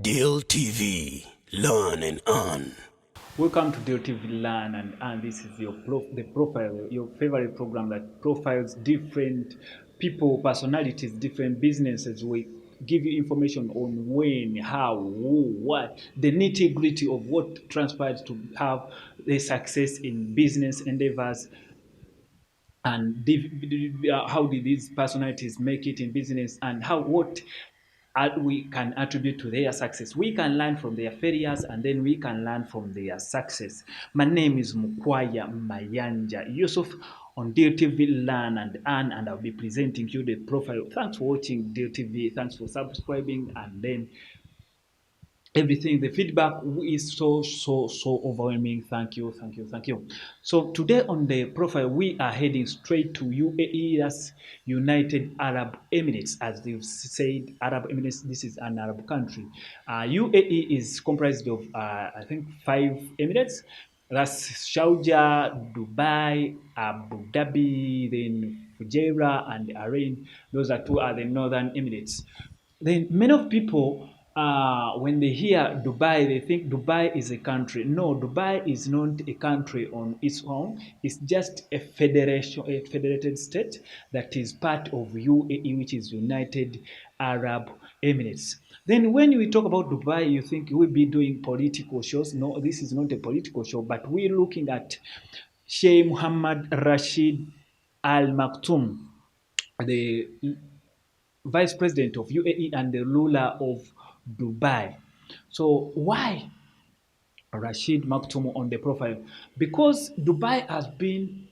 Deal TV, learn and earn. Welcome to Deal TV Learn and Earn. This is the profile, your favorite program that profiles different people, personalities, different businesses. We give you information on when, how, who, what, the nitty-gritty of what transpired to have a success in business endeavors, and how did these personalities make it in business, and what we can attribute to their success. We can learn from their failures and then we can learn from their success. My name is Mukwaya Mayanja Yusuf on Deal TV Learn and Earn, and I'll be presenting you the profile. Thanks for watching Deal TV. Thanks for subscribing, and then everything. The feedback is so overwhelming. Thank you. So today on the profile, we are heading straight to UAE, that's United Arab Emirates. As they've said, Arab Emirates, this is an Arab country. UAE is comprised of I think 5 emirates. That's Sharjah, Dubai, Abu Dhabi, then Fujairah and Bahrain. Those are the northern emirates. Then many of people, when they hear Dubai, they think Dubai is a country. No, Dubai is not a country on its own. It's just a federated state that is part of UAE, which is United Arab Emirates. Then when we talk about Dubai, you think we'll be doing political shows. No, this is not a political show, but we're looking at Sheikh Mohammed+bin+rashid+al+maktoum, the vice president of UAE and the ruler of Dubai. So why Rashid Maktoum on the profile? Because Dubai has been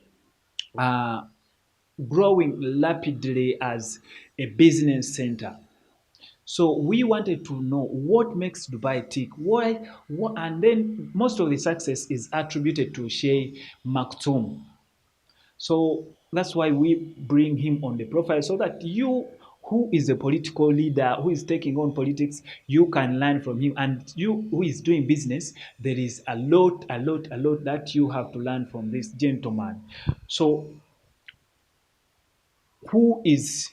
uh, growing rapidly as a business center. So we wanted to know what makes Dubai tick. And then most of the success is attributed to Sheikh Maktoum. So that's why we bring him on the profile, so that you, who is a political leader, who is taking on politics, you can learn from him. And you, who is doing business, there is a lot that you have to learn from this gentleman. So who is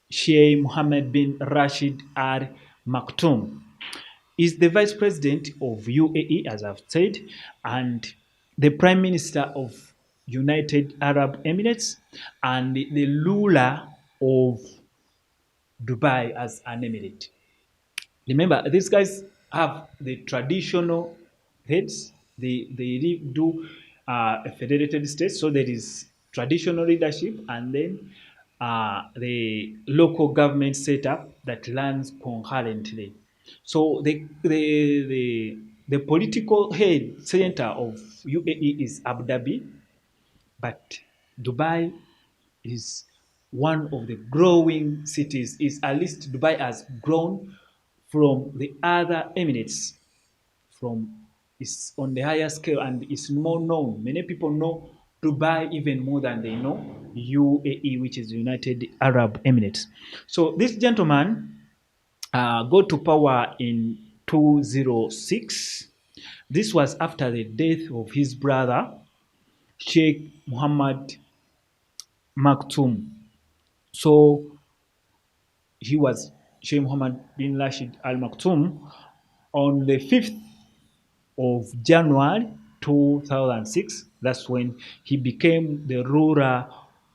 Sheikh Mohammed+bin+rashid+al+maktoum? Is the vice president of UAE, as I've said, and the prime minister of United Arab Emirates, and the ruler of Dubai as an emirate. Remember, these guys have the traditional heads. They do a federated state, so there is traditional leadership, and then the local government setup that runs concurrently. So the political head center of UAE is Abu Dhabi, but Dubai is one of the growing cities. Is at least Dubai has grown from the other emirates, from is on the higher scale and is more known. Many people know Dubai even more than they know UAE, which is United Arab Emirates. So this gentleman got to power in 2006. This was after the death of his brother, Sheikh Mohammed Maktoum. So he was Sheikh Mohammed+bin+rashid+al+maktoum on the 5th of January 2006. That's when he became the ruler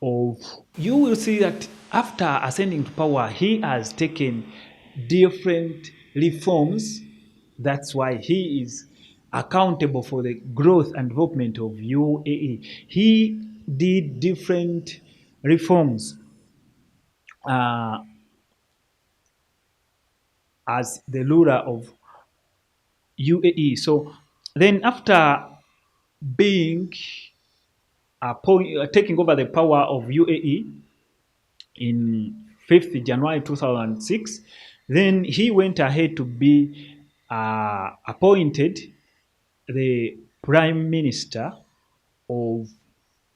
of. You will see that after ascending to power, he has taken different reforms. That's why he is accountable for the growth and development of UAE. He did different reforms as the ruler of UAE. So then after being taking over the power of UAE in 5th January 2006, then he went ahead to be appointed the Prime Minister of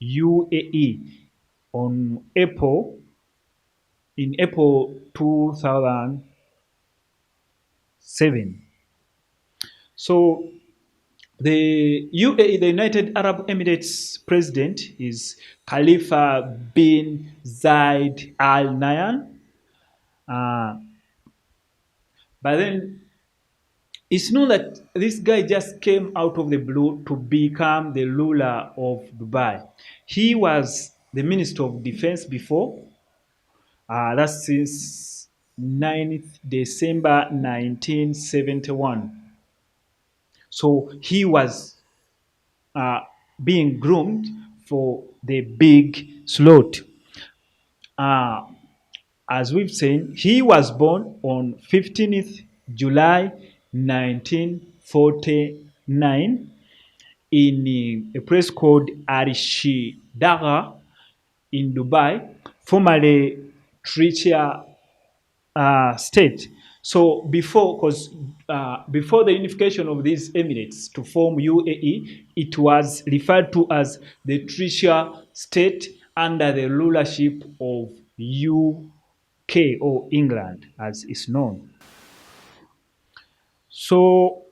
UAE on April 2007. So the UAE, the United Arab Emirates president, is Khalifa bin Zayed Al Nahyan. But then it's known that this guy just came out of the blue to become the ruler of Dubai. He was the Minister of Defense before. That's since 9th December 1971. So he was uh, being groomed for the big slot. Uh, as we've seen, he was born on 15th July 1949 in a place called Rashid in Dubai, formerly Tricia state. So before the unification of these emirates to form UAE, it was referred to as the Tricia state under the rulership of UK or England, as is known. So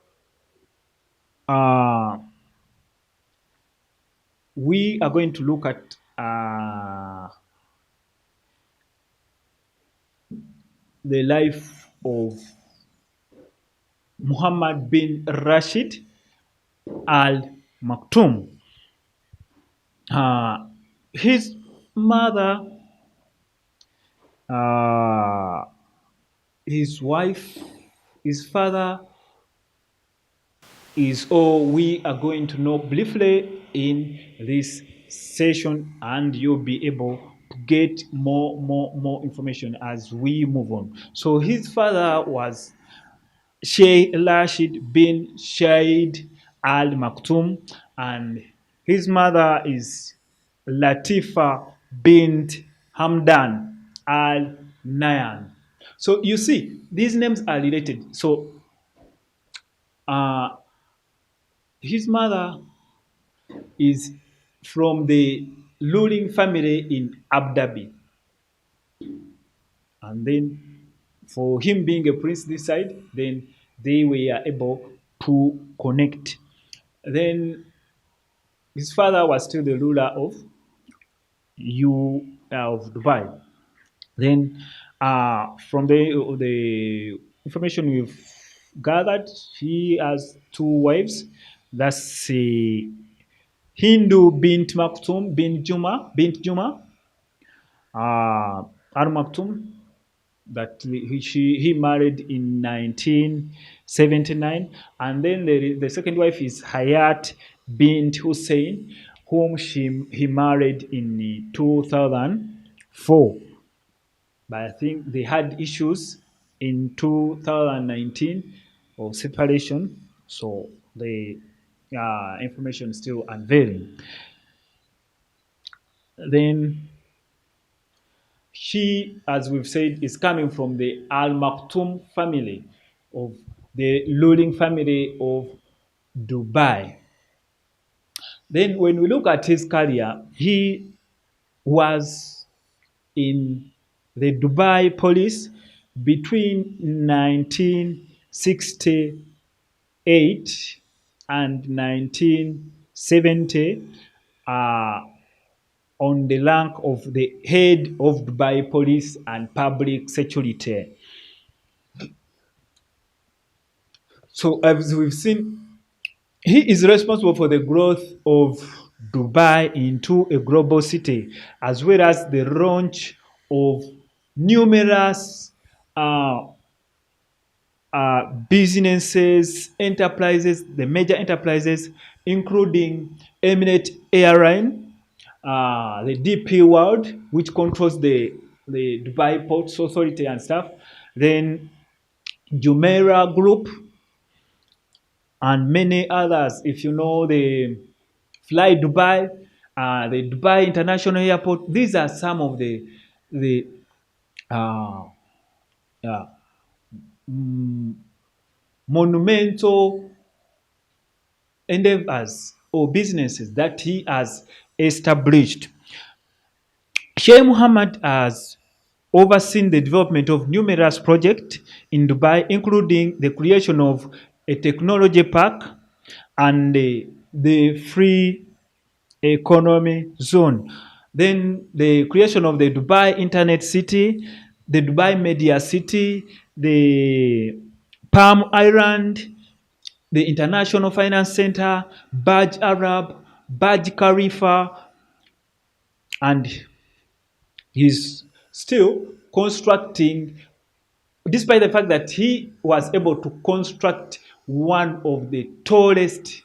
we are going to look at the life of Muḥammad+bin+rashid+al+maktoum. His mother, his wife, his father is all we are going to know briefly in this session, and you'll be able to get more information as we move on. So his father was Sheikh Rashid+al+maktoum, and his mother is Latifa bint Hamdan al-Nayan. So you see, these names are related. So his mother is from the ruling family in Abu Dhabi. And then for him being a prince this side, then they were able to connect. Then his father was still the ruler of Dubai. Then from the information we've gathered, he has two wives. That's Hindu bint Maktoum bint Juma Al Maktoum, that he married in 1979, and then the second wife is Hayat bint Hussein, whom he married in 2004. But I think they had issues in 2019 of separation, so the information is still unveiling. Then she, as we've said, is coming from the Al-Maktoum family, of the ruling family of Dubai. Then when we look at his career, he was in the Dubai police between 1968 and 1970 on the rank of the head of Dubai Police and Public Security. So as we've seen, he is responsible for the growth of Dubai into a global city, as well as the launch of numerous businesses, enterprises, the major enterprises, including Emirate Airline, the DP World, which controls the Dubai Ports Authority and stuff, then Jumeirah Group, and many others. If you know the Fly Dubai, the Dubai International Airport, these are some of the monumental endeavors or businesses that he has established. Sheikh Mohammed has overseen the development of numerous projects in Dubai, including the creation of a technology park and the free economy zone. Then the creation of the Dubai Internet City, the Dubai Media City, the Palm Island, the International Finance Center, Burj Arab, Burj Khalifa, and he's still constructing, despite the fact that he was able to construct one of the tallest,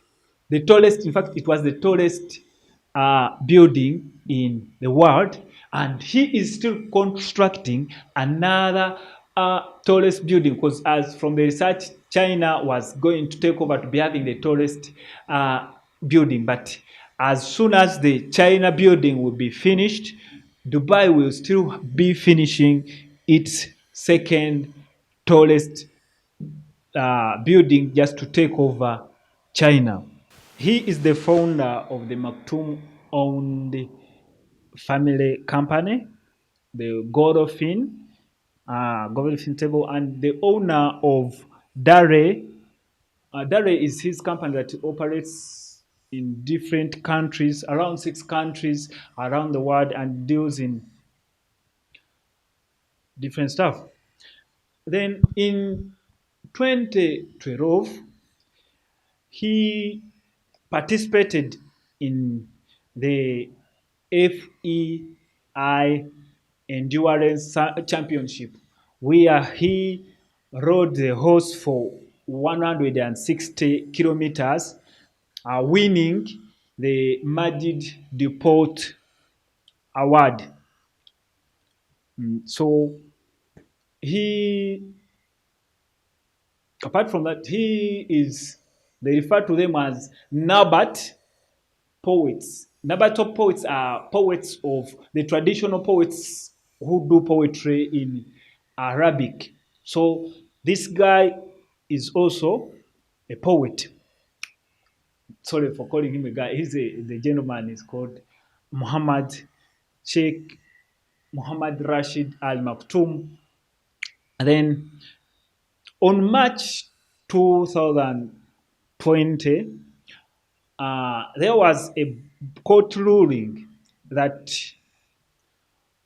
in fact, it was the tallest building in the world, and he is still constructing another tallest building, because as from the research, China was going to take over to be having the tallest building, but as soon as the China building will be finished, Dubai will still be finishing its second tallest building just to take over China. He is the founder of the Maktum owned family company, the Godolphin Table, and the owner of Dare. Dare is his company that operates in different countries, around 6 countries around the world, and deals in different stuff. Then in 2012, he participated in the FEI Endurance Championship, where he rode the horse for 160 kilometers, winning the Majid Depot Award. So he, apart from that, they refer to them as Nabat poets. Nabato poets are poets of the traditional poets who do poetry in Arabic. So this guy is also a poet. Sorry for calling him a guy. The gentleman is called Muhammad, Sheikh Mohammed+bin+rashid+al+maktoum. And then on March 2020, there was a court ruling that,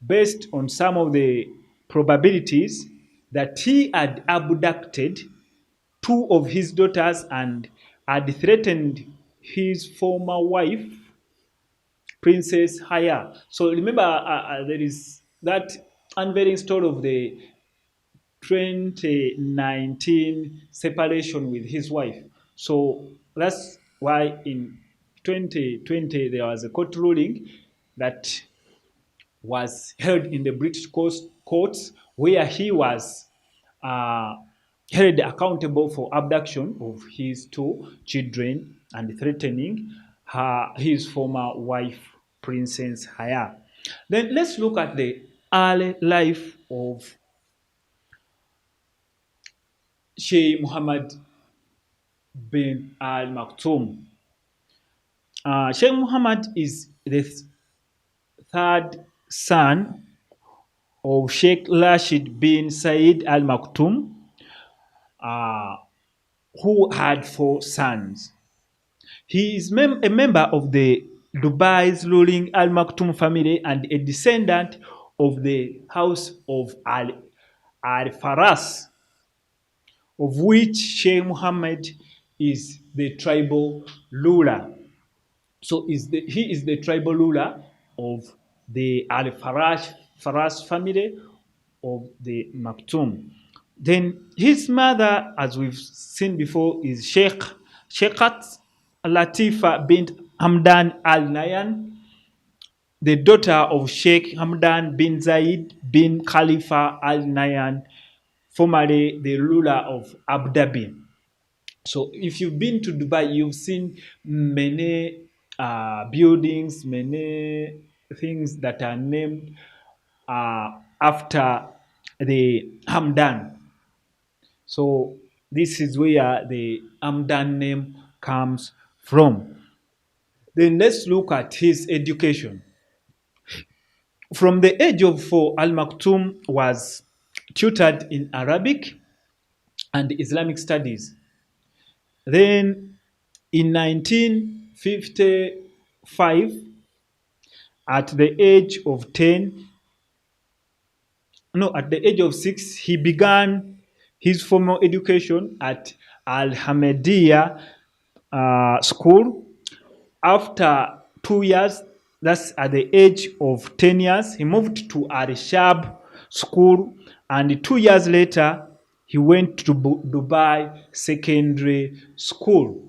based on some of the probabilities, that he had abducted 2 of his daughters and had threatened his former wife, Princess Haya. So remember, there is that unveiling story of the 2019 separation with his wife. So that's why in 2020 there was a court ruling that was held in the British courts, where he was held accountable for abduction of his 2 children and threatening his former wife, Princess Haya. Then let's look at the early life of Sheikh Mohammed bin al-Maktoum. Sheikh Mohammed is the third son of Sheikh Rashid bin Said al-Maktoum, who had 4 sons. He is a member of the Dubai's ruling al-Maktoum family and a descendant of the house of al-Faras, of which Sheikh Mohammed is the tribal ruler. So he is the tribal ruler of the Faras family of the Maktoum. Then his mother, as we've seen before, is Sheikhat Latifa bint Hamdan Al Nayan, the daughter of Sheikh Hamdan bin Zayed bin Khalifa Al Nayan, formerly the ruler of Abu Dhabi. So if you've been to Dubai, you've seen many buildings, many things that are named after the Hamdan. So this is where the Hamdan name comes from. Then let's look at his education. From the age of 4, Al-Maktoum was tutored in Arabic and Islamic studies. Then in 1955, at the age of 6, he began his formal education at Al-Hamidiyya school. After 2 years, that's at the age of 10 years, he moved to Al-Shab school, and 2 years later, he went to Dubai Secondary School.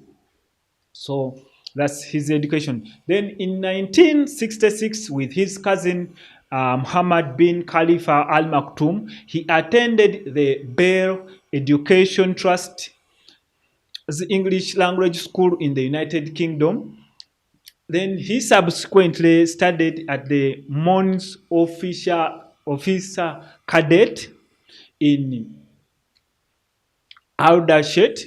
So that's his education. Then in 1966, with his cousin Muḥammad+bin+rashid+al+maktoum, he attended the Bell Education Trust English language school in the United Kingdom. Then he subsequently studied at the Mons Officer Cadet in Aldershot,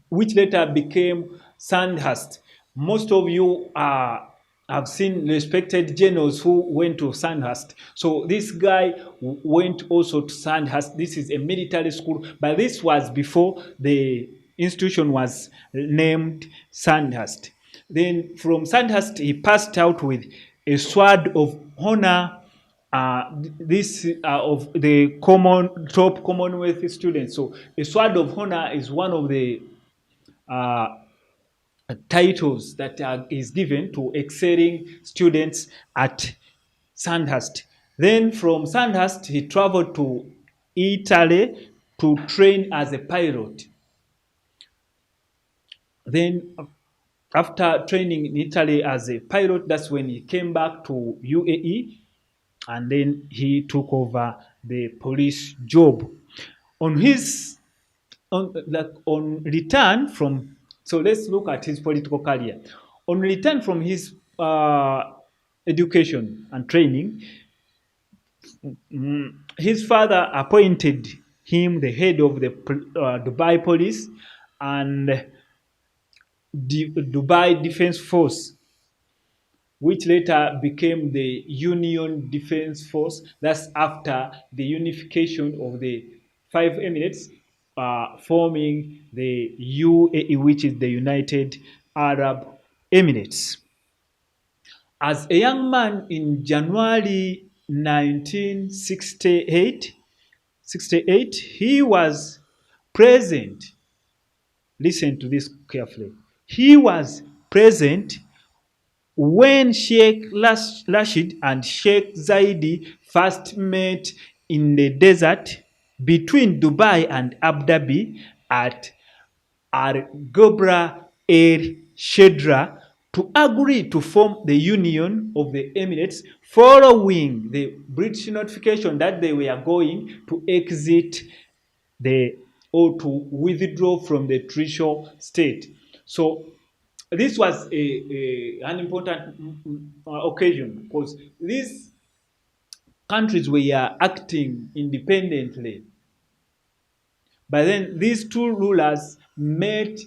which later became Sandhurst. Most of you have seen respected generals who went to Sandhurst. So this guy went also to Sandhurst. This is a military school, but this was before the institution was named Sandhurst. Then from Sandhurst, he passed out with a sword of honor. This of the top Commonwealth students. So a sword of honor is one of the titles that is given to excelling students at Sandhurst. Then from Sandhurst, he traveled to Italy to train as a pilot. Then after training in Italy as a pilot, that's when he came back to UAE, and then he took over the police job. On return from, so let's look at his political career. On return from his education and training, his father appointed him the head of the Dubai police and the Dubai Defense Force, which later became the Union Defense Force. That's after the unification of the 5 Emirates, forming the UAE, which is the United Arab Emirates. As a young man in January 1968, he was present. Listen to this carefully. He was present when Sheikh Rashid and Sheikh Zaidi first met in the desert between Dubai and Abu Dhabi at Al Shedra to agree to form the Union of the Emirates following the British notification that they were going to exit or to withdraw from the Trisha state. So this was an important occasion because these countries were acting independently. But then these two rulers met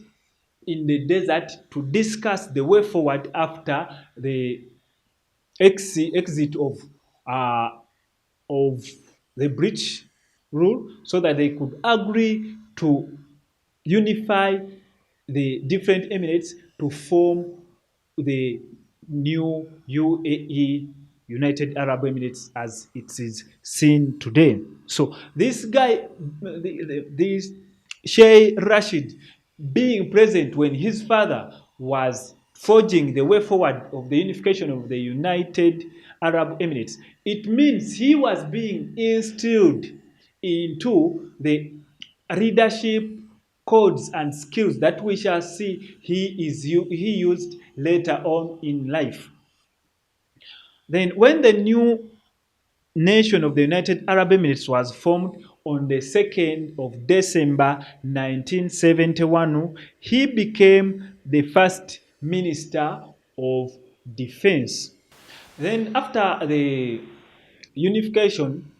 in the desert to discuss the way forward after the exit of the British rule, so that they could agree to unify the different emirates to form the new UAE, United Arab Emirates, as it is seen today. So this guy, this Sheikh Rashid, being present when his father was forging the way forward of the unification of the United Arab Emirates, it means he was being instilled into the leadership codes and skills that we shall see he used later on in life. Then when the new nation of the United Arab Emirates was formed on the 2nd of December 1971, he became the first Minister of Defense. Then after the unification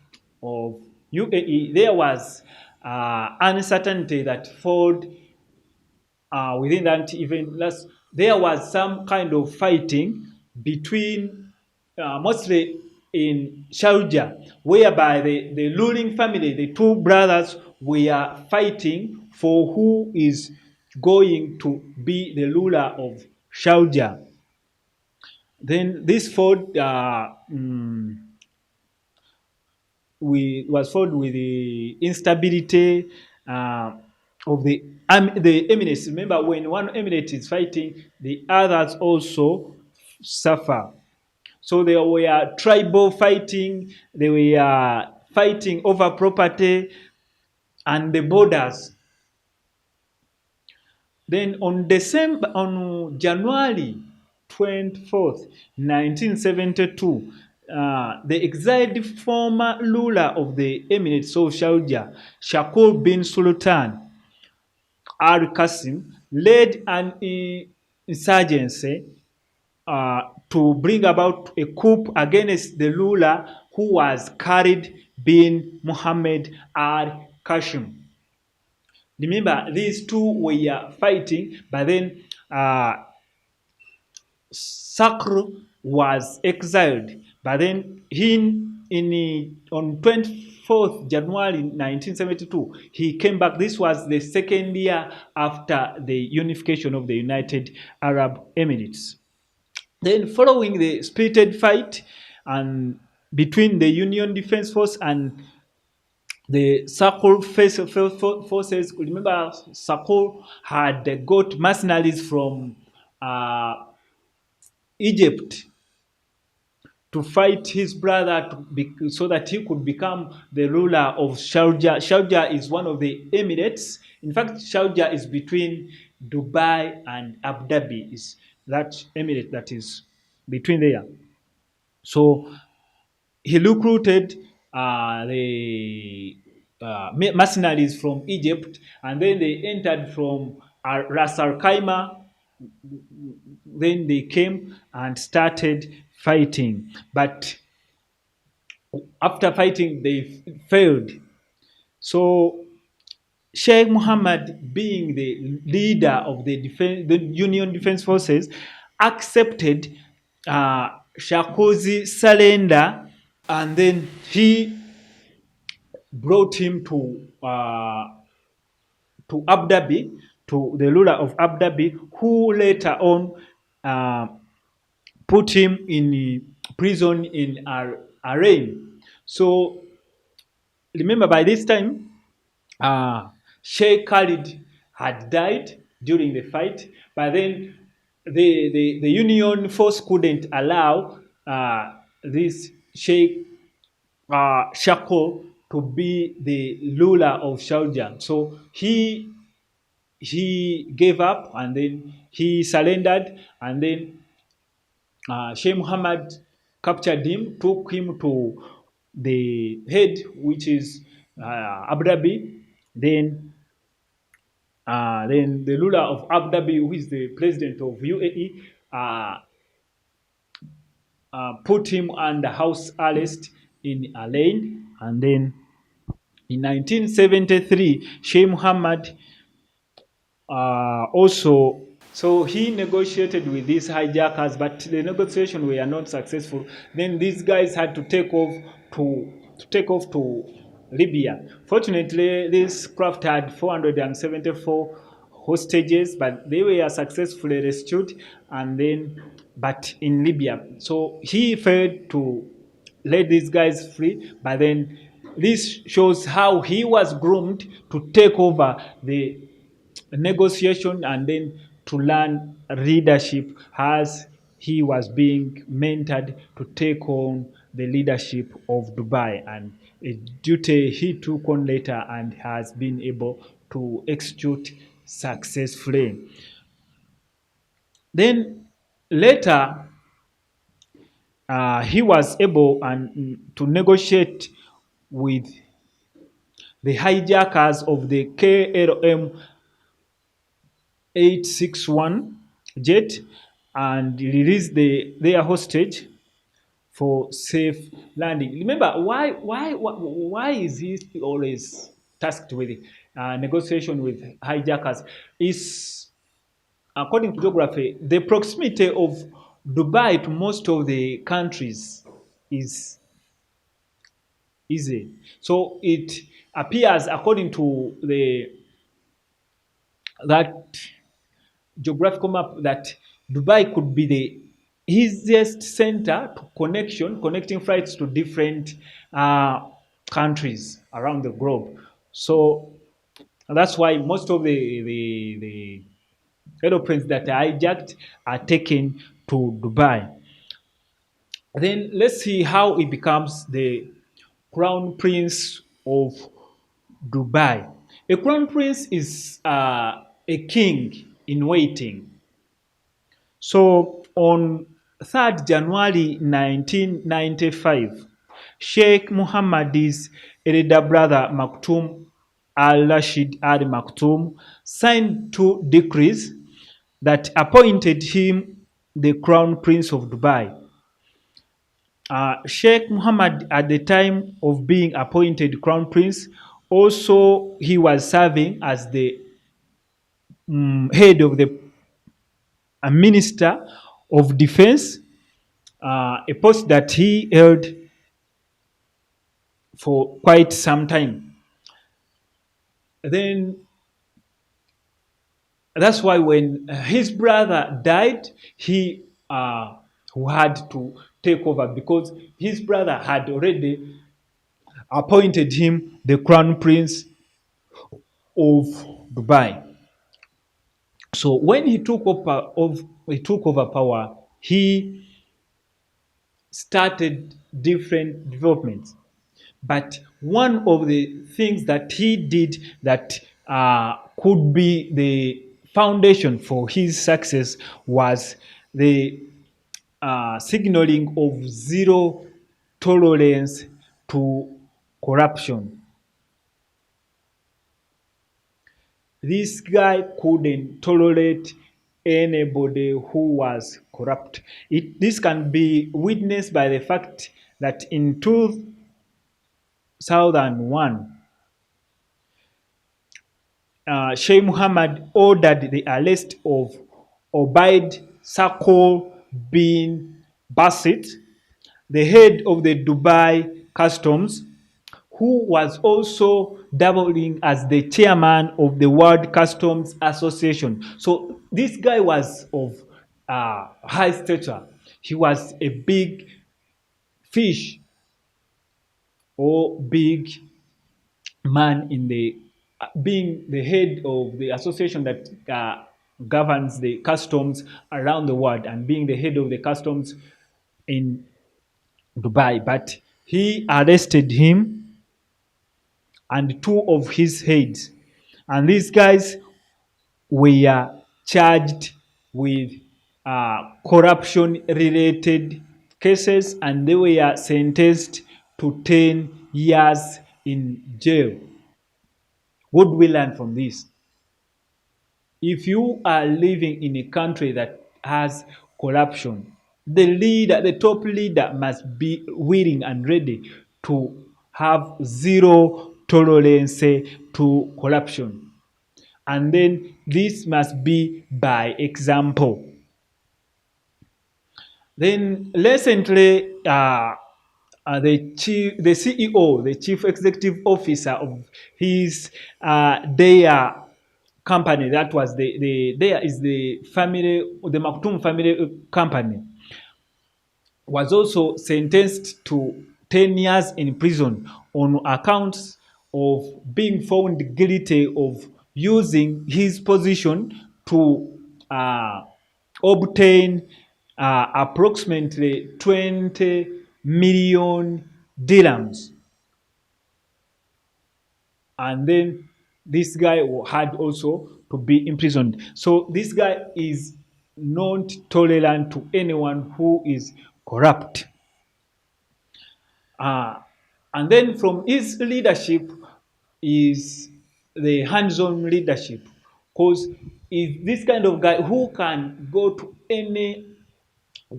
of UAE, there was uncertainty that followed within that event. There was some kind of fighting between mostly in Sharjah, whereby the ruling family, the two brothers, were fighting for who is going to be the ruler of Sharjah. Then this fought was filled with the instability of the Emirates. Remember, when one Emirate is fighting, the others also suffer. So they were tribal fighting, they were fighting over property and the borders. Then on January 24th, 1972, the exiled former ruler of the Emirates of Sharjah, Sheikh bin Sultan Al Qasim, led an insurgency to bring about a coup against the ruler who was Khalid bin Muhammad al Qasim. Remember, these two were fighting, but then Sakr was exiled. But then on 24th January 1972, he came back. This was the second year after the unification of the United Arab Emirates. Then, following the spirited fight and between the Union Defense Force and the Sakr forces, remember, Sakr had got mercenaries from Egypt to fight his brother so that he could become the ruler of Sharjah. Sharjah is one of the Emirates. In fact, Sharjah is between Dubai and Abu Dhabi. Is that Emirate that is between there. So he recruited the mercenaries from Egypt, and then they entered from Ras Al Khaimah. Then they came and started fighting, but after fighting they failed. So Sheikh Mohammed, being the leader of the Union Defense Forces, accepted Sarkozy's surrender, and then he brought him to Abu Dhabi, to the ruler of Abu Dhabi, who later on put him in prison in Bahrain. So remember, by this time, Sheikh Khalid had died during the fight, but then the Union force couldn't allow this Sheikh Shako to be the ruler of Sharjah. So he gave up, and then he surrendered, and then Sheikh Mohammed captured him, took him to the head, which is Abu Dhabi. Then the ruler of Abu Dhabi, who is the president of UAE, put him under house arrest in a lane. And then in 1973, Sheikh Mohammed also, so he negotiated with these hijackers, but the negotiations were not successful. Then these guys had to take off to Libya. Fortunately, this craft had 474 hostages, but they were successfully rescued, but in Libya. So he failed to let these guys free, but then this shows how he was groomed to take over the negotiation and then to learn leadership as he was being mentored to take on the leadership of Dubai, and a duty he took on later and has been able to execute successfully. Then later, he was able to negotiate with the hijackers of the KLM 861 jet and release their hostage for safe landing. Remember, why is he always tasked with negotiation with hijackers? Is, according to geography, the proximity of Dubai to most of the countries is easy. So it appears, according to that geographical map, that Dubai could be the easiest center to connecting flights to different countries around the globe. So that's why most of the aeroplanes that are hijacked are taken to Dubai. Then let's see how he becomes the crown prince of Dubai. A crown prince is a king in waiting. So on 3rd January 1995, Sheikh Mohammed's elder brother Maktoum al-Maktoum signed two decrees that appointed him the crown prince of Dubai. Sheikh Mohammed, at the time of being appointed crown prince, also he was serving as the head of the minister of defense, a post that he held for quite some time. Then that's why when his brother died, he had to take over because his brother had already appointed him the crown prince of Dubai. So when he took over power, he started different developments. But one of the things that he did that could be the foundation for his success was the signaling of zero tolerance to corruption. This guy couldn't tolerate anybody who was corrupt. This can be witnessed by the fact that in 2001, Sheikh Mohammed ordered the arrest of Obaid Sakol bin Basit, the head of the Dubai Customs, who was also doubling as the chairman of the World Customs Association. So this guy was of high stature. He was a big fish or big man in the being the head of the association that governs the customs around the world and being the head of the customs in Dubai. But he arrested him and two of his heads. And these guys were charged with corruption related cases and they were sentenced to 10 years in jail. What do we learn from this? If you are living in a country that has corruption, the top leader must be willing and ready to have zero tolerance to corruption. And then this must be by example. Then recently, the CEO, the chief executive officer of his their company, that was there is the family, the Maktūm family company, was also sentenced to 10 years in prison on accounts of being found guilty of using his position to obtain approximately 20 million dirhams. And then this guy had also to be imprisoned. So this guy is not tolerant to anyone who is corrupt. And then from his leadership is the hands-on leadership, because is this kind of guy who can go to any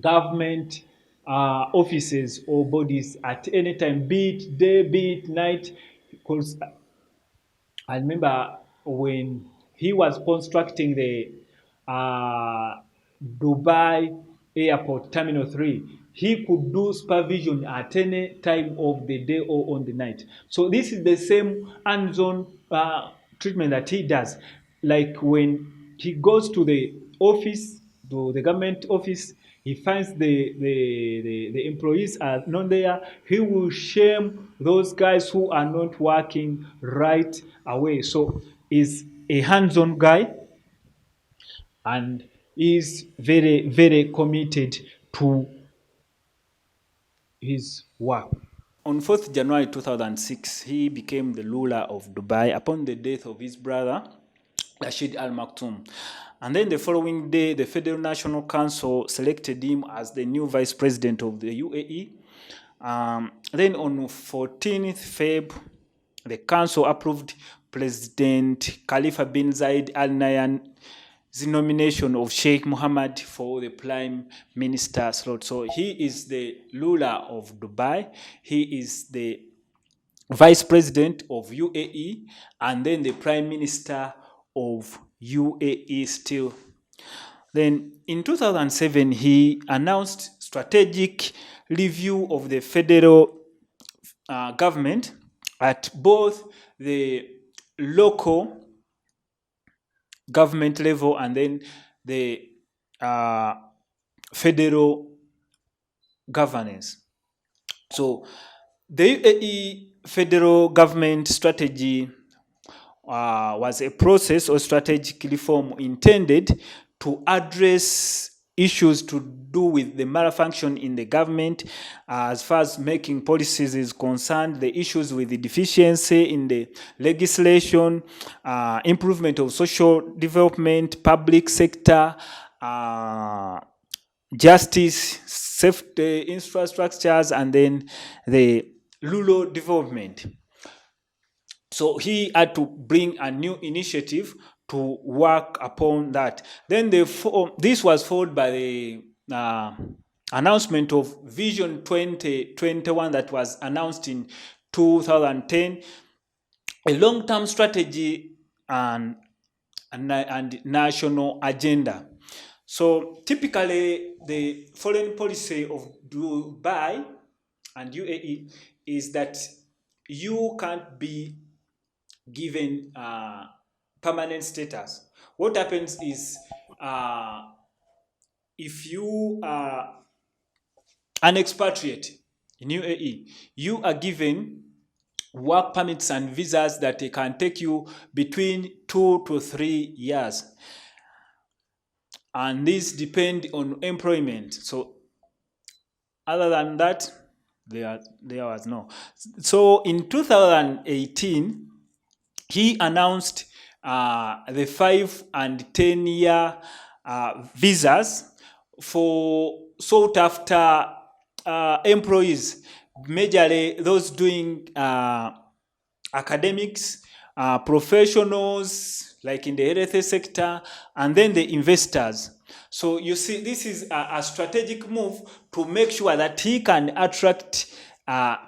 government offices or bodies at any time, be it day, be it night. Because I remember when he was constructing the Dubai Airport Terminal 3, he could do supervision at any time of the day or on the night. So this is the same hands-on treatment that he does. Like when he goes to the office, to the government office, he finds the employees are not there, he will shame those guys who are not working right away. So he's a hands-on guy, and is very, very committed to his work. On 4th January 2006, he became the ruler of Dubai upon the death of his brother, Rashid al-Maktoum. And then the following day, the Federal National Council selected him as the new vice president of the UAE. Then on 14th Feb, the council approved President Khalifa bin Zayed Al Nahyan's nomination of Sheikh Mohammed for the prime minister slot. So he is the ruler of Dubai. He is the vice president of UAE, and then the prime minister of UAE still. Then in 2007, he announced strategic review of the federal government at both the local government level and then the federal governance. So the UAE Federal Government Strategy was a process or strategic reform intended to address issues to do with the malfunction in the government as far as making policies is concerned, the issues with the deficiency in the legislation, improvement of social development, public sector, justice, safety infrastructures, and then the rural development. So he had to bring a new initiative to work upon that. Then this was followed by the announcement of Vision 2021 that was announced in 2010, a long-term strategy and national agenda. So typically, the foreign policy of Dubai and UAE is that you can't be given permanent status. What happens is if you are an expatriate in UAE, you are given work permits and visas that can take you between 2 to 3 years. And these depend on employment. So other than that, there was no. So in 2018, he announced the 5 and 10 year visas for sought after employees, majorly those doing academics, professionals like in the health sector, and then the investors. So you see, this is a strategic move to make sure that he can attract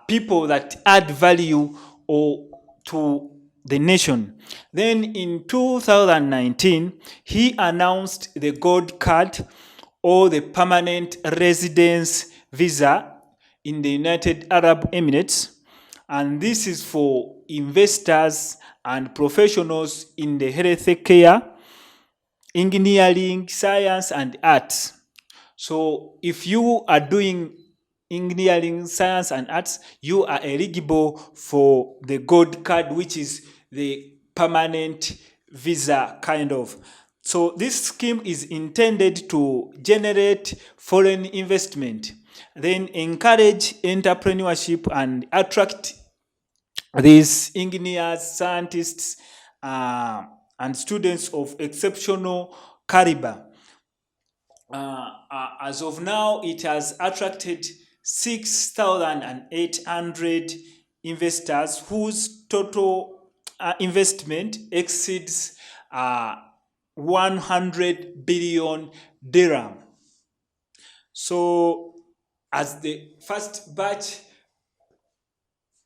people that add value or to the nation. Then in 2019, he announced the gold card or the permanent residence visa in the United Arab Emirates. And this is for investors and professionals in the health care, engineering, science, and arts. So if you are doing engineering, science, and arts, you are eligible for the gold card, which is the permanent visa kind of. So this scheme is intended to generate foreign investment, then encourage entrepreneurship and attract these engineers, scientists, and students of exceptional caliber. As of now, it has attracted 6,800 investors whose total investment exceeds 100 billion dirham. So as the first batch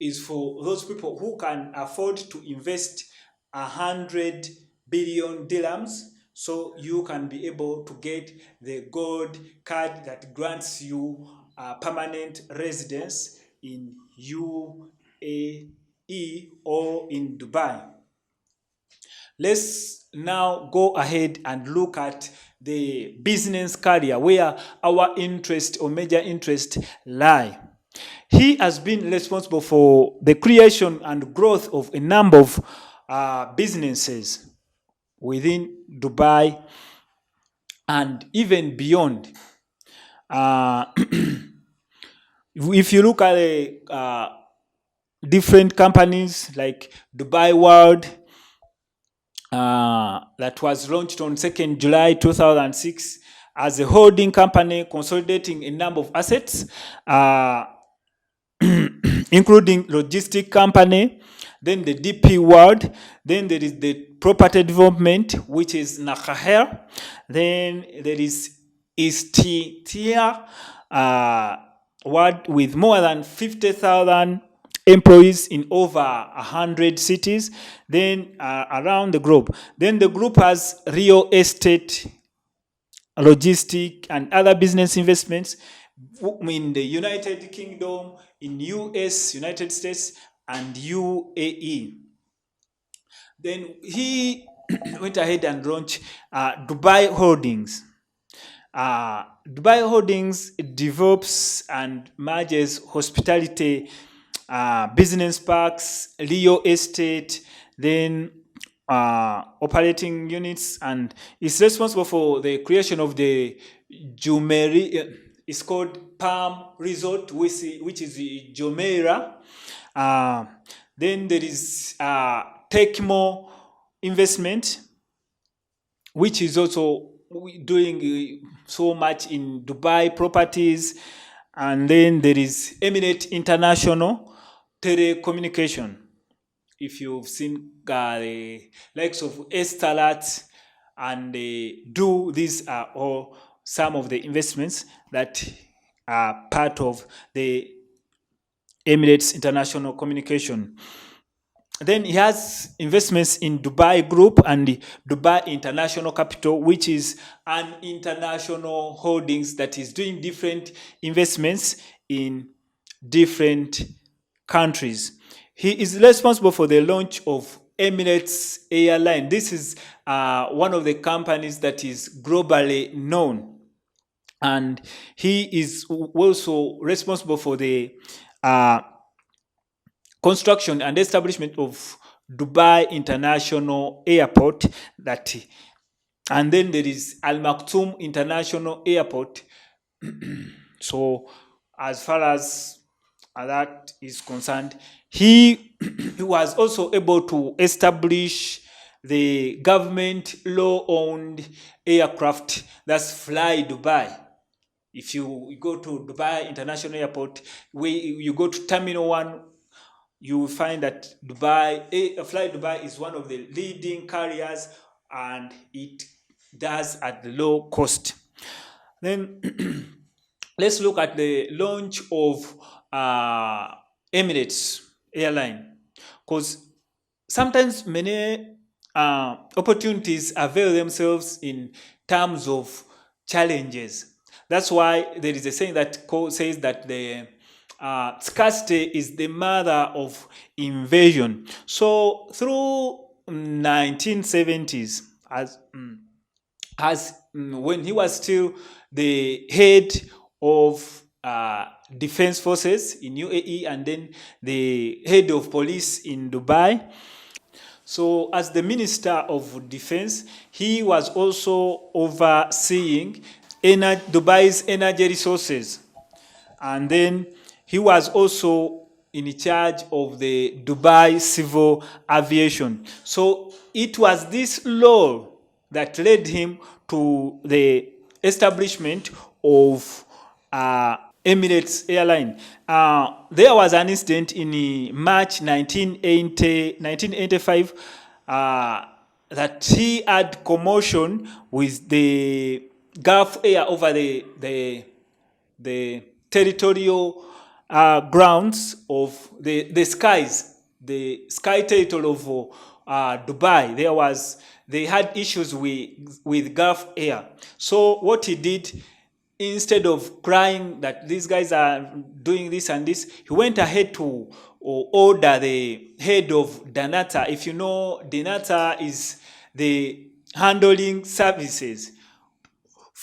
is for those people who can afford to invest 100 billion dirhams, so you can be able to get the gold card that grants you a permanent residence in UAE or in Dubai. Let's now go ahead and look at the business career where our interest or major interest lie. He has been responsible for the creation and growth of a number of businesses within Dubai and even beyond. If you look at the different companies like Dubai World, that was launched on 2nd July 2006 as a holding company consolidating a number of assets, including logistic company, then the DP World, then there is the property development, which is Nakhaher, then there is Istia World with more than 50,000 employees in over 100 cities, then around the globe. Then the group has real estate, logistic, and other business investments in the United Kingdom, in US, United States, and UAE. Then he went ahead and launched Dubai Holdings. Dubai Holdings develops and merges hospitality, business parks, real estate, then operating units, and is responsible for the creation of the Jumeirah. It's called Palm Resort, which is the Jumeirah. Then there is Tekmo Investment, which is also doing so much in Dubai properties. And then there is Emirate International Telecommunication. If you've seen the likes of Estalat and do, these are all some of the investments that are part of the Emirates International Communication. Then he has investments in Dubai Group and the Dubai International Capital, which is an international holdings that is doing different investments in different countries. He is responsible for the launch of Emirates Airline. This is one of the companies that is globally known. And he is also responsible for the construction and establishment of Dubai International Airport. And then there is Al-Maktoum International Airport. So as far as that is concerned, he was also able to establish the government law-owned aircraft, that's Fly Dubai. If you go to Dubai International Airport, you go to Terminal 1, you will find that Fly Dubai is one of the leading carriers, and it does at the low cost. Then let's look at the launch of Emirates Airline, because sometimes many opportunities avail themselves in terms of challenges. That's why there is a saying that says that the scarcity is the mother of invasion. So through 1970s, when he was still the head of defense forces in UAE and then the head of police in Dubai. So as the Minister of Defense, he was also overseeing Dubai's energy resources. And then he was also in charge of the Dubai civil aviation. So it was this law that led him to the establishment of Emirates Airline. There was an incident in March 1985 that he had commotion with the Gulf Air over the territorial grounds of the skies, the sky territory of Dubai. They had issues with Gulf Air. So what he did, instead of crying that these guys are doing this and this, he went ahead to order the head of Danata. If you know, Danata is the handling services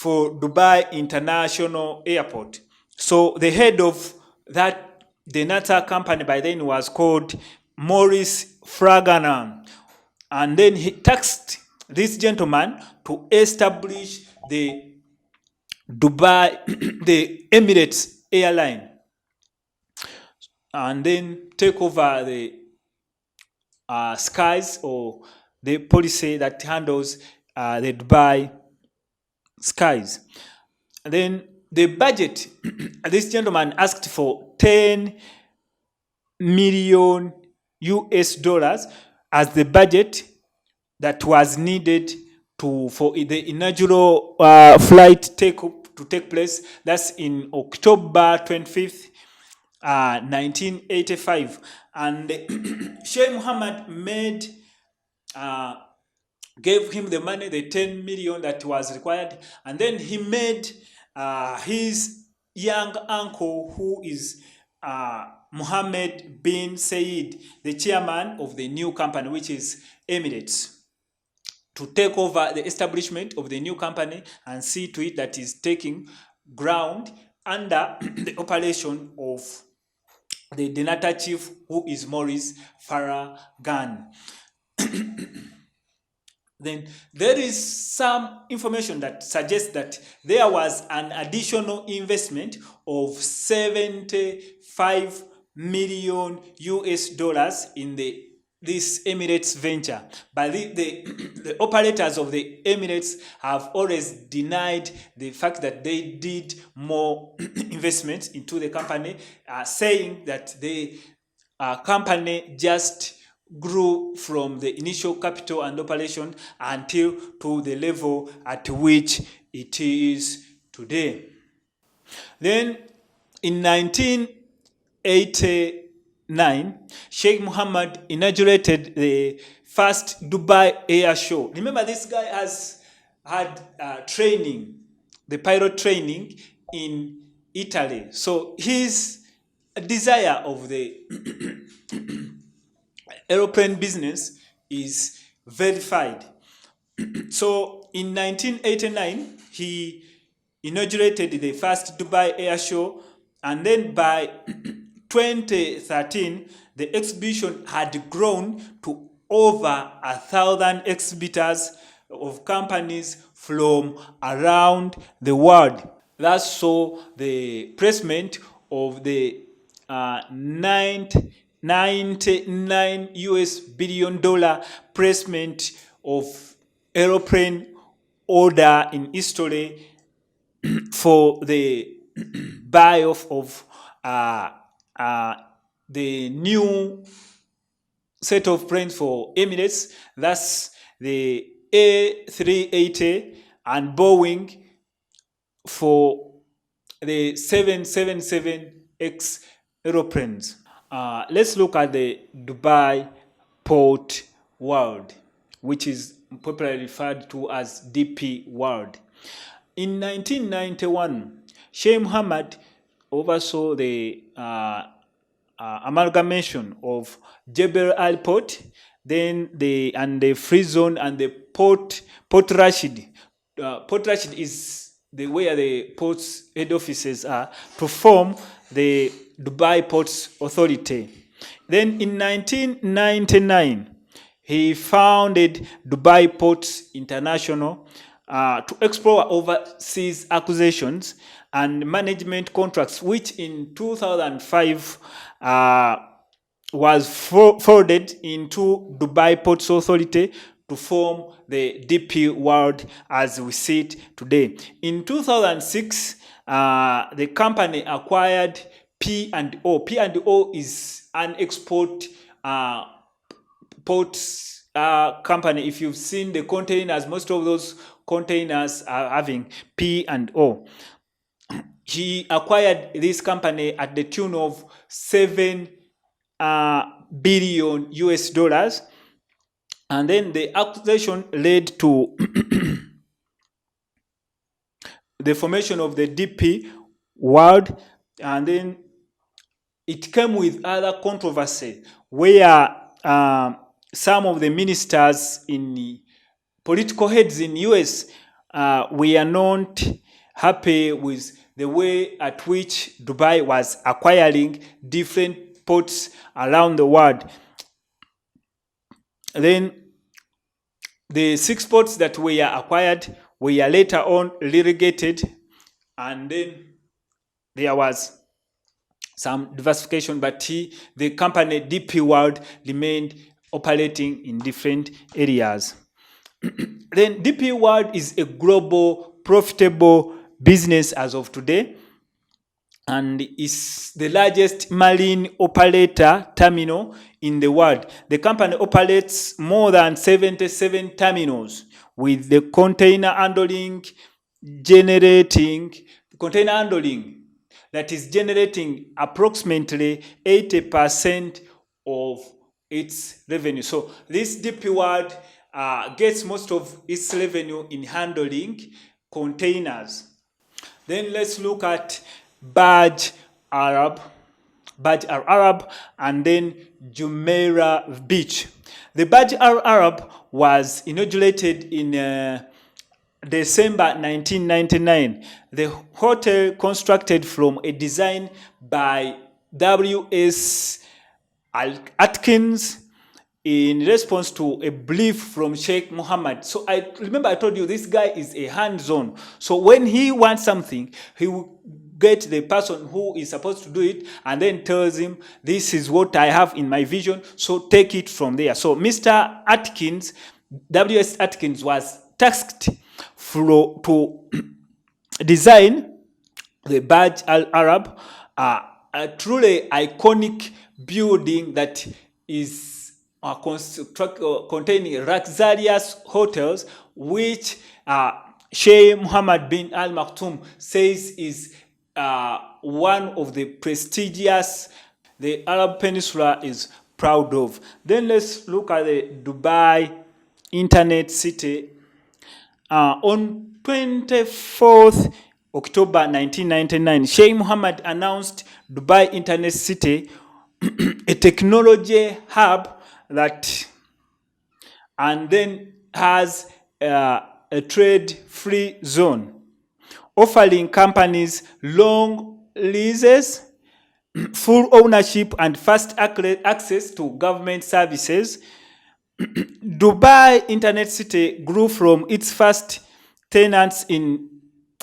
for Dubai International Airport. So the head of that Denata company by then was called Maurice Fragana. And then he tasked this gentleman to establish the Dubai, the Emirates Airline, and then take over the skies, or the policy that handles the Dubai skies. And then the budget, this gentleman asked for 10 million US dollars as the budget that was needed for the inaugural flight to take place. That's in October 25th, 1985. And Sheikh Mohammed gave him the money, the 10 million that was required, and then he made his young uncle, who is Mohammed+bin+rashid, the chairman of the new company, which is Emirates, to take over the establishment of the new company and see to it that is taking ground under the operation of the Denata chief, who is Maurice Farragan. Then there is some information that suggests that there was an additional investment of 75 million US dollars in this Emirates venture. But the operators of the Emirates have always denied the fact that they did more investments into the company, saying that the company just grew from the initial capital and operation until to the level at which it is today. Then in 1989, Sheikh Mohammed inaugurated the first Dubai Air Show. Remember, this guy has had training, the pilot training in Italy. So his desire of the aeroplane business is verified. So in 1989, he inaugurated the first Dubai Air Show, and then by 2013, the exhibition had grown to over 1,000 exhibitors of companies from around the world. That's so the placement of the 99 US billion dollar placement of aeroplane order in history for the buy of the new set of planes for Emirates. That's the A380 and Boeing for the 777X aeroplanes. Let's look at the Dubai Port World, which is popularly referred to as DP World. In 1991, Sheikh Mohammed oversaw the amalgamation of Jumeirah Al Port, then the Free Zone and the Port Rashid. Port Rashid is where the port's head offices are, to form the Dubai Ports Authority. Then in 1999, he founded Dubai Ports International to explore overseas acquisitions and management contracts, which in 2005 was folded into Dubai Ports Authority to form the DP World as we see it today. In 2006, the company acquired P&O. P&O is an export ports company. If you've seen the containers, most of those containers are having P&O. He acquired this company at the tune of 7 billion US dollars. And then the acquisition led to the formation of the DP World, and then it came with other controversy where some of the ministers in political heads in US we are not happy with the way at which Dubai was acquiring different ports around the world. Then the 6 ports that were acquired were later on relegated, and then there was some diversification, but the company DP World remained operating in different areas. Then DP World is a global profitable business as of today, and is the largest marine operator terminal in the world. The company operates more than 77 terminals, with the container handling that is generating approximately 80% of its revenue. So this DP World gets most of its revenue in handling containers. Then let's look at Burj Al Arab, and then Jumeirah Beach. The Burj Al Arab was inaugurated in December 1999. The hotel, constructed from a design by W.S. Atkins in response to a brief from Sheikh Mohammed. So I remember I told you this guy is a hands-on. So when he wants something, he will get the person who is supposed to do it and then tells him, this is what I have in my vision, so take it from there. So Mr. Atkins, W.S. Atkins, was tasked to design the Burj Al Arab, a truly iconic building that is containing luxurious hotels, which Sheikh Mohammed+bin+rashid+al+maktoum says is one of the prestigious the Arab Peninsula is proud of. Then let's look at the Dubai Internet City. On 24th October 1999, Sheikh Mohammed announced Dubai Internet City, a technology hub that and then has a trade-free zone, offering companies long leases, full ownership, and fast access to government services. Dubai Internet City grew from its first tenants in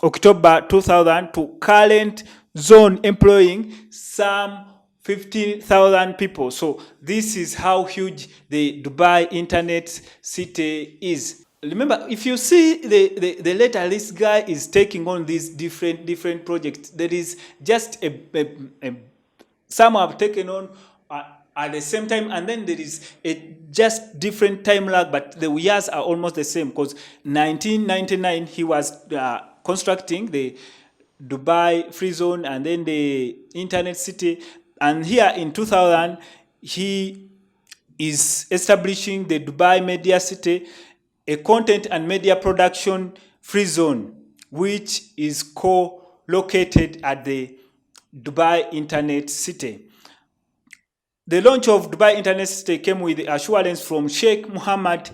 October 2000 to current zone employing some 15,000 people. So this is how huge the Dubai Internet City is. Remember, if you see the letter, this guy is taking on these different projects. There is just some have taken on at the same time, and then there is a just different time lag, but the years are almost the same, because 1999 he was constructing the Dubai Free Zone and then the Internet City, and here in 2000 he is establishing the Dubai Media City, a content and media production free zone, which is co-located at the Dubai Internet City. The launch of Dubai Internet City came with assurance from Sheikh Mohammed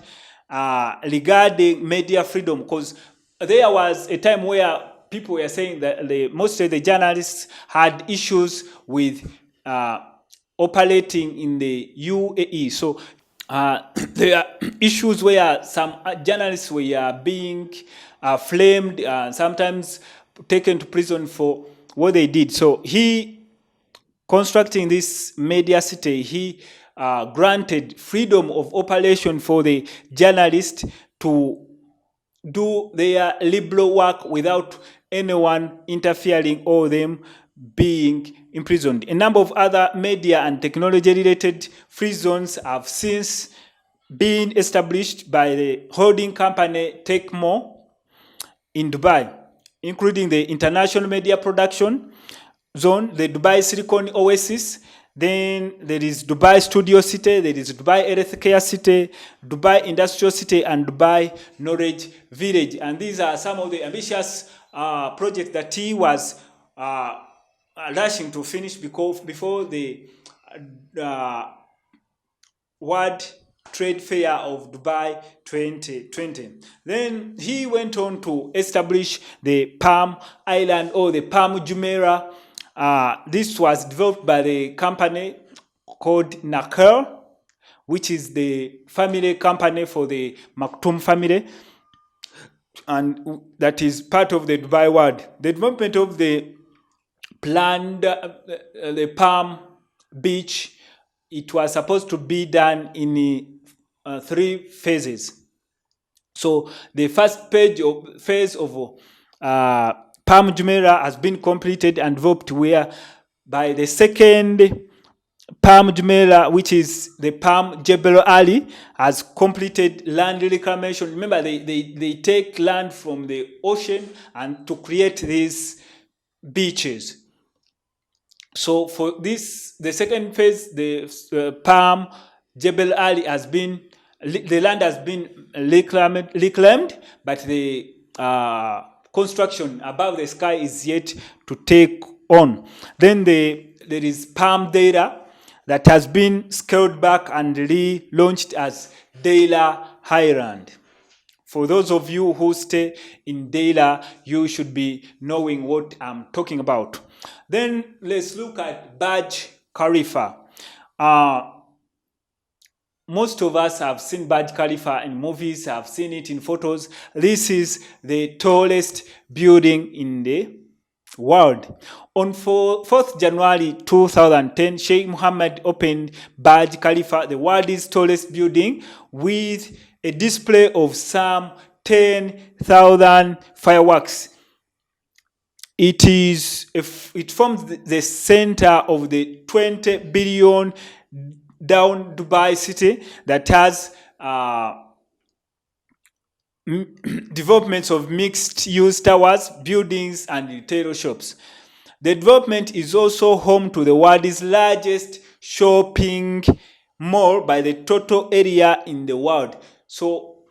regarding media freedom, because there was a time where people were saying that mostly the journalists had issues with operating in the UAE. So there are issues where some journalists were being flamed, sometimes taken to prison for what they did. So he, constructing this media city, he granted freedom of operation for the journalists to do their liberal work without anyone interfering or them being imprisoned. A number of other media and technology-related free zones have since been established by the holding company TechMo in Dubai, including the International Media Production Zone, the Dubai Silicon Oasis, then there is Dubai Studio City, there is Dubai Healthcare City, Dubai Industrial City, and Dubai Knowledge Village. And these are some of the ambitious projects that he was rushing to finish before the world Trade Fair of Dubai 2020. Then he went on to establish the Palm Island or the Palm Jumeirah. This was developed by the company called Nakher, which is the family company for the Maktūm family, and that is part of the Dubai world. The development of the planned the Palm Beach, it was supposed to be done in 3 phases. So the first phase of Palm Jumeirah has been completed and developed, where by the second Palm Jumeirah, which is the Palm Jebel Ali, has completed land reclamation. Remember, they take land from the ocean and to create these beaches. So for this, the second phase, the Palm Jebel Ali has been, the land has been reclaimed, but the construction above the sky is yet to take on. Then there is Palm Deira, that has been scaled back and relaunched as Deira Highland. For those of you who stay in Deira, you should be knowing what I'm talking about. Then let's look at Burj Khalifa. Most of us have seen Burj Khalifa in movies, have seen it in photos. This is the tallest building in the world. On 4th January 2010, Sheikh Mohammed opened Burj Khalifa, the world's tallest building, with a display of some 10,000 fireworks. It forms the center of the 20 billion down Dubai city that has developments of mixed-use towers, buildings, and retail shops. The development is also home to the world's largest shopping mall by the total area in the world. So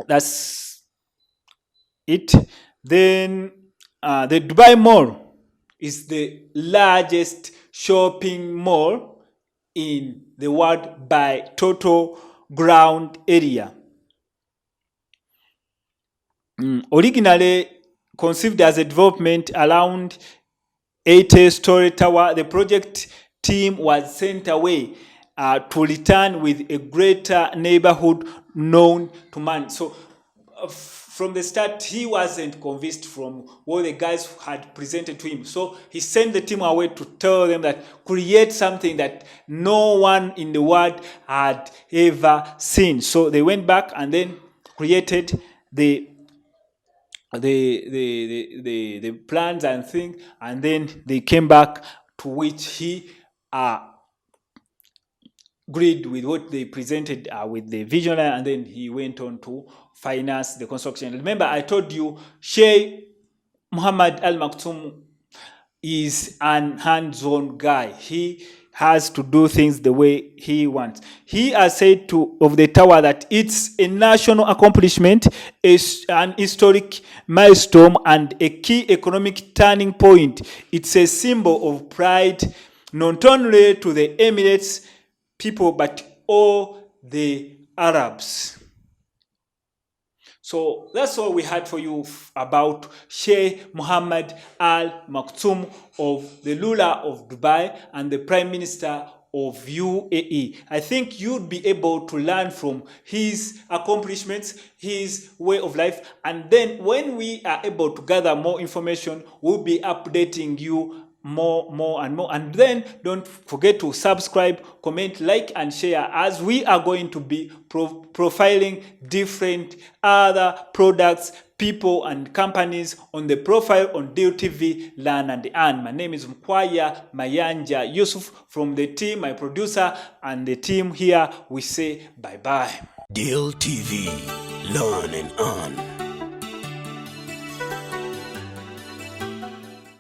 that's it. Then the Dubai Mall is the largest shopping mall in the world by total ground area. Originally conceived as a development around 80-story tower, the project team was sent away to return with a greater neighborhood known to man. So from the start, he wasn't convinced from what the guys had presented to him. So he sent the team away to tell them that create something that no one in the world had ever seen. So they went back and then created the plans and things, and then they came back, to which he agreed with what they presented with the visionary, and then he went on to finance the construction. Remember, I told you Sheikh Mohammed+bin+rashid+al+maktoum is an hands-on guy. He has to do things the way he wants. He has said of the tower that it's a national accomplishment, an historic milestone, and a key economic turning point. It's a symbol of pride, not only to the Emirates people, but all the Arabs. So that's all we had for you about Sheikh Mohammed+bin+rashid+al+maktoum, of the ruler of Dubai and the Prime Minister of UAE. I think you'd be able to learn from his accomplishments, his way of life, and then when we are able to gather more information, we'll be updating you more and more. And then don't forget to subscribe, comment, like, and share, as we are going to be profiling different other products, people, and companies on the profile on Deal TV Learn and Earn. My name is Mkwaya Mayanja Yusuf. From the team, my producer, and the team here, we say bye-bye. Deal TV Learn and Earn.